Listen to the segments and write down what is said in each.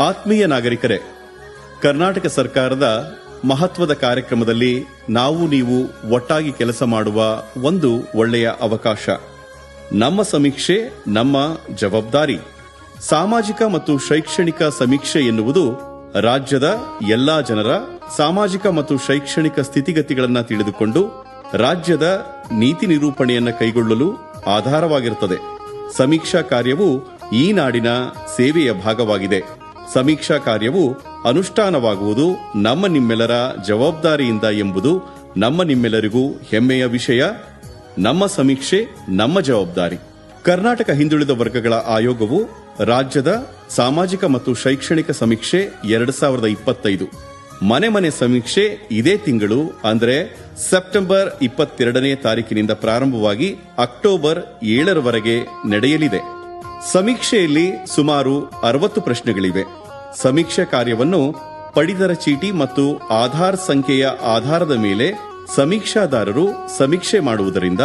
ಆತ್ಮೀಯ ನಾಗರಿಕರೇ, ಕರ್ನಾಟಕ ಸರ್ಕಾರದ ಮಹತ್ವದ ಕಾರ್ಯಕ್ರಮದಲ್ಲಿ ನಾವು ನೀವು ಒಟ್ಟಾಗಿ ಕೆಲಸ ಮಾಡುವ ಒಂದು ಒಳ್ಳೆಯ ಅವಕಾಶ. ನಮ್ಮ ಸಮೀಕ್ಷೆ ನಮ್ಮ ಜವಾಬ್ದಾರಿ. ಸಾಮಾಜಿಕ ಮತ್ತು ಶೈಕ್ಷಣಿಕ ಸಮೀಕ್ಷೆ ಎನ್ನುವುದು ರಾಜ್ಯದ ಎಲ್ಲಾ ಜನರ ಸಾಮಾಜಿಕ ಮತ್ತು ಶೈಕ್ಷಣಿಕ ಸ್ಥಿತಿಗತಿಗಳನ್ನು ತಿಳಿದುಕೊಂಡು ರಾಜ್ಯದ ನೀತಿ ನಿರೂಪಣೆಯನ್ನು ಕೈಗೊಳ್ಳಲು ಆಧಾರವಾಗಿರುತ್ತದೆ. ಸಮೀಕ್ಷಾ ಕಾರ್ಯವು ಈ ನಾಡಿನ ಸೇವೆಯ ಭಾಗವಾಗಿದೆ. ಸಮೀಕ್ಷಾ ಕಾರ್ಯವು ಅನುಷ್ಠಾನವಾಗುವುದು ನಮ್ಮ ನಿಮ್ಮೆಲ್ಲರ ಜವಾಬ್ದಾರಿಯಿಂದ ಎಂಬುದು ನಮ್ಮ ನಿಮ್ಮೆಲ್ಲರಿಗೂ ಹೆಮ್ಮೆಯ ವಿಷಯ. ನಮ್ಮ ಸಮೀಕ್ಷೆ ನಮ್ಮ ಜವಾಬ್ದಾರಿ. ಕರ್ನಾಟಕ ಹಿಂದುಳಿದ ವರ್ಗಗಳ ಆಯೋಗವು ರಾಜ್ಯದ ಸಾಮಾಜಿಕ ಮತ್ತು ಶೈಕ್ಷಣಿಕ ಸಮೀಕ್ಷೆ 2025 ಮನೆ ಮನೆ ಸಮೀಕ್ಷೆ ಇದೇ ತಿಂಗಳು ಅಂದರೆ ಸೆಪ್ಟೆಂಬರ್ 22ನೇ ತಾರೀಕಿನಿಂದ ಪ್ರಾರಂಭವಾಗಿ ಅಕ್ಟೋಬರ್ 7ರವರೆಗೆ ನಡೆಯಲಿದೆ. ಸಮೀಕ್ಷೆಯಲ್ಲಿ ಸುಮಾರು 60 ಪ್ರಶ್ನೆಗಳಿವೆ. ಸಮೀಕ್ಷೆ ಕಾರ್ಯವನ್ನು ಪಡಿತರ ಚೀಟಿ ಮತ್ತು ಆಧಾರ್ ಸಂಖ್ಯೆಯ ಆಧಾರದ ಮೇಲೆ ಸಮೀಕ್ಷಾದಾರರು ಸಮೀಕ್ಷೆ ಮಾಡುವುದರಿಂದ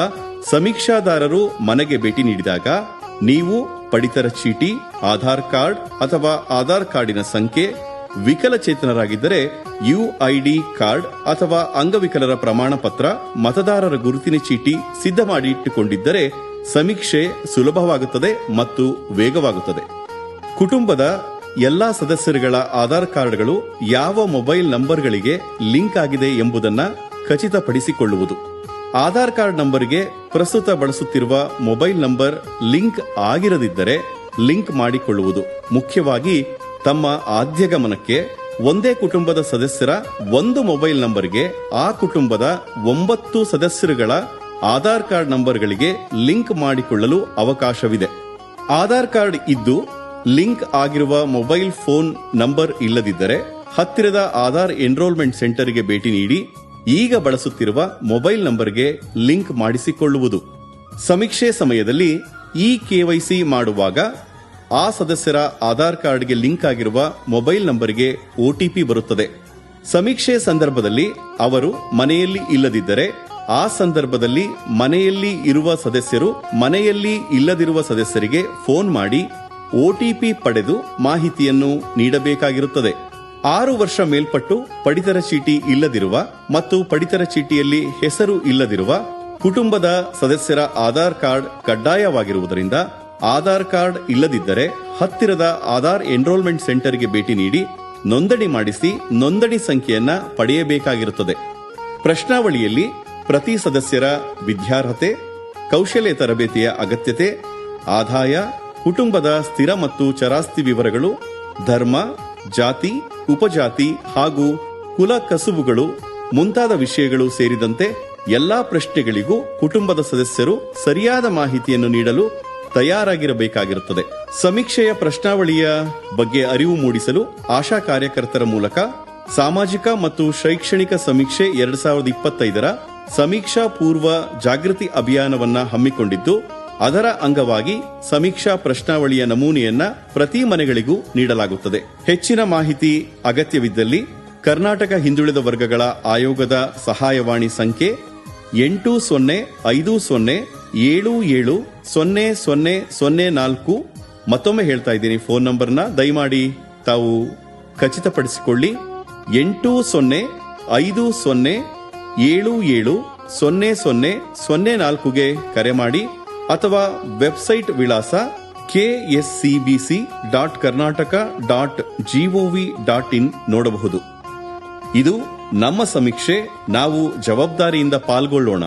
ಸಮೀಕ್ಷಾದಾರರು ಮನೆಗೆ ಭೇಟಿ ನೀಡಿದಾಗ ನೀವು ಪಡಿತರ ಚೀಟಿ, ಆಧಾರ್ ಕಾರ್ಡ್ ಅಥವಾ ಆಧಾರ್ ಕಾರ್ಡಿನ ಸಂಖ್ಯೆ, ವಿಕಲಚೇತನರಾಗಿದ್ದರೆ ಯುಐಡಿ ಕಾರ್ಡ್ ಅಥವಾ ಅಂಗವಿಕಲರ ಪ್ರಮಾಣ ಪತ್ರ, ಮತದಾರರ ಗುರುತಿನ ಚೀಟಿ ಸಿದ್ಧ ಮಾಡಿ ಇಟ್ಟುಕೊಂಡಿದ್ದರೆ ಸಮೀಕ್ಷೆ ಸುಲಭವಾಗುತ್ತದೆ ಮತ್ತು ವೇಗವಾಗುತ್ತದೆ. ಕುಟುಂಬದ ಎಲ್ಲಾ ಸದಸ್ಯರುಗಳ ಆಧಾರ್ ಕಾರ್ಡ್ಗಳು ಯಾವ ಮೊಬೈಲ್ ನಂಬರ್ಗಳಿಗೆ ಲಿಂಕ್ ಆಗಿದೆ ಎಂಬುದನ್ನು ಖಚಿತಪಡಿಸಿಕೊಳ್ಳುವುದು. ಆಧಾರ್ ಕಾರ್ಡ್ ನಂಬರ್ಗೆ ಪ್ರಸ್ತುತ ಬಳಸುತ್ತಿರುವ ಮೊಬೈಲ್ ನಂಬರ್ ಲಿಂಕ್ ಆಗಿರದಿದ್ದರೆ ಲಿಂಕ್ ಮಾಡಿಕೊಳ್ಳುವುದು. ಮುಖ್ಯವಾಗಿ ತಮ್ಮ ಆದ್ಯ ಗಮನಕ್ಕೆ ಒಂದೇ ಕುಟುಂಬದ ಸದಸ್ಯರ ಒಂದು ಮೊಬೈಲ್ ನಂಬರ್ಗೆ ಆ ಕುಟುಂಬದ 9 ಸದಸ್ಯರುಗಳ ಆಧಾರ್ ಕಾರ್ಡ್ ನಂಬರ್ಗಳಿಗೆ ಲಿಂಕ್ ಮಾಡಿಕೊಳ್ಳಲು ಅವಕಾಶವಿದೆ. ಆಧಾರ್ ಕಾರ್ಡ್ ಇದ್ದು ಲಿಂಕ್ ಆಗಿರುವ ಮೊಬೈಲ್ ಫೋನ್ ನಂಬರ್ ಇಲ್ಲದಿದ್ದರೆ ಹತ್ತಿರದ ಆಧಾರ್ ಎನ್ರೋಲ್ಮೆಂಟ್ ಸೆಂಟರ್ಗೆ ಭೇಟಿ ನೀಡಿ ಈಗ ಬಳಸುತ್ತಿರುವ ಮೊಬೈಲ್ ನಂಬರ್ಗೆ ಲಿಂಕ್ ಮಾಡಿಸಿಕೊಳ್ಳುವುದು. ಸಮೀಕ್ಷೆ ಸಮಯದಲ್ಲಿ ಈ ಕೆವೈಸಿ ಮಾಡುವಾಗ ಆ ಸದಸ್ಯರ ಆಧಾರ್ ಕಾರ್ಡ್ಗೆ ಲಿಂಕ್ ಆಗಿರುವ ಮೊಬೈಲ್ ನಂಬರ್ಗೆ ಒಟಿಪಿ ಬರುತ್ತದೆ. ಸಮೀಕ್ಷೆ ಸಂದರ್ಭದಲ್ಲಿ ಅವರು ಮನೆಯಲ್ಲಿ ಇಲ್ಲದಿದ್ದರೆ ಆ ಸಂದರ್ಭದಲ್ಲಿ ಮನೆಯಲ್ಲಿ ಇರುವ ಸದಸ್ಯರು ಮನೆಯಲ್ಲಿ ಇಲ್ಲದಿರುವ ಸದಸ್ಯರಿಗೆ ಫೋನ್ ಮಾಡಿ ಒಟಿಪಿ ಪಡೆದು ಮಾಹಿತಿಯನ್ನು ನೀಡಬೇಕಾಗಿರುತ್ತದೆ. 6 ವರ್ಷ ಮೇಲ್ಪಟ್ಟು ಪಡಿತರ ಚೀಟಿ ಇಲ್ಲದಿರುವ ಮತ್ತು ಪಡಿತರ ಚೀಟಿಯಲ್ಲಿ ಹೆಸರು ಇಲ್ಲದಿರುವ ಕುಟುಂಬದ ಸದಸ್ಯರ ಆಧಾರ್ ಕಾರ್ಡ್ ಕಡ್ಡಾಯವಾಗಿರುವುದರಿಂದ ಆಧಾರ್ ಕಾರ್ಡ್ ಇಲ್ಲದಿದ್ದರೆ ಹತ್ತಿರದ ಆಧಾರ್ ಎನ್ರೋಲ್ಮೆಂಟ್ ಸೆಂಟರ್ಗೆ ಭೇಟಿ ನೀಡಿ ನೋಂದಣಿ ಮಾಡಿಸಿ ನೋಂದಣಿ ಸಂಖ್ಯೆಯನ್ನ ಪಡೆಯಬೇಕಾಗಿರುತ್ತದೆ. ಪ್ರಶ್ನಾವಳಿಯಲ್ಲಿ ಪ್ರತಿ ಸದಸ್ಯರ ವಿದ್ಯಾರ್ಹತೆ, ಕೌಶಲ್ಯ ತರಬೇತಿಯ ಅಗತ್ಯತೆ, ಆದಾಯ, ಕುಟುಂಬದ ಸ್ಥಿರ ಮತ್ತು ಚರಾಸ್ತಿ ವಿವರಗಳು, ಧರ್ಮ, ಜಾತಿ, ಉಪಜಾತಿ ಹಾಗೂ ಕುಲ ಕಸುಬುಗಳು ಮುಂತಾದ ವಿಷಯಗಳು ಸೇರಿದಂತೆ ಎಲ್ಲಾ ಪ್ರಶ್ನೆಗಳಿಗೂ ಕುಟುಂಬದ ಸದಸ್ಯರು ಸರಿಯಾದ ಮಾಹಿತಿಯನ್ನು ನೀಡಲು ತಯಾರಾಗಿರಬೇಕಾಗಿರುತ್ತದೆ. ಸಮೀಕ್ಷೆಯ ಪ್ರಶ್ನಾವಳಿಯ ಬಗ್ಗೆ ಅರಿವು ಮೂಡಿಸಲು ಆಶಾ ಕಾರ್ಯಕರ್ತರ ಮೂಲಕ ಸಾಮಾಜಿಕ ಮತ್ತು ಶೈಕ್ಷಣಿಕ ಸಮೀಕ್ಷೆ 2025ರ ಸಮೀಕ್ಷಾ ಪೂರ್ವ ಜಾಗೃತಿ ಅಭಿಯಾನವನ್ನ ಹಮ್ಮಿಕೊಂಡಿದ್ದು, ಅದರ ಅಂಗವಾಗಿ ಸಮೀಕ್ಷಾ ಪ್ರಶ್ನಾವಳಿಯ ನಮೂನೆಯನ್ನ ಪ್ರತಿ ಮನೆಗಳಿಗೂ ನೀಡಲಾಗುತ್ತದೆ. ಹೆಚ್ಚಿನ ಮಾಹಿತಿ ಅಗತ್ಯವಿದ್ದಲ್ಲಿ ಕರ್ನಾಟಕ ಹಿಂದುಳಿದ ವರ್ಗಗಳ ಆಯೋಗದ ಸಹಾಯವಾಣಿ ಸಂಖ್ಯೆ 8050770004. ಮತ್ತೊಮ್ಮೆ ಹೇಳ್ತಾ ಇದ್ದೀನಿ, ಫೋನ್ ನಂಬರ್ನ ದಯಮಾಡಿ ತಾವು ಖಚಿತಪಡಿಸಿಕೊಳ್ಳಿ. 8050770004ಗೆ ಕರೆ ಮಾಡಿ ಅಥವಾ ವೆಬ್ಸೈಟ್ ವಿಳಾಸ kscbc.karnataka.gov.in ನೋಡಬಹುದು. ಇದು ನಮ್ಮ ಸಮೀಕ್ಷೆ. ನಾವು ಜವಾಬ್ದಾರಿಯಿಂದ ಪಾಲ್ಗೊಳ್ಳೋಣ.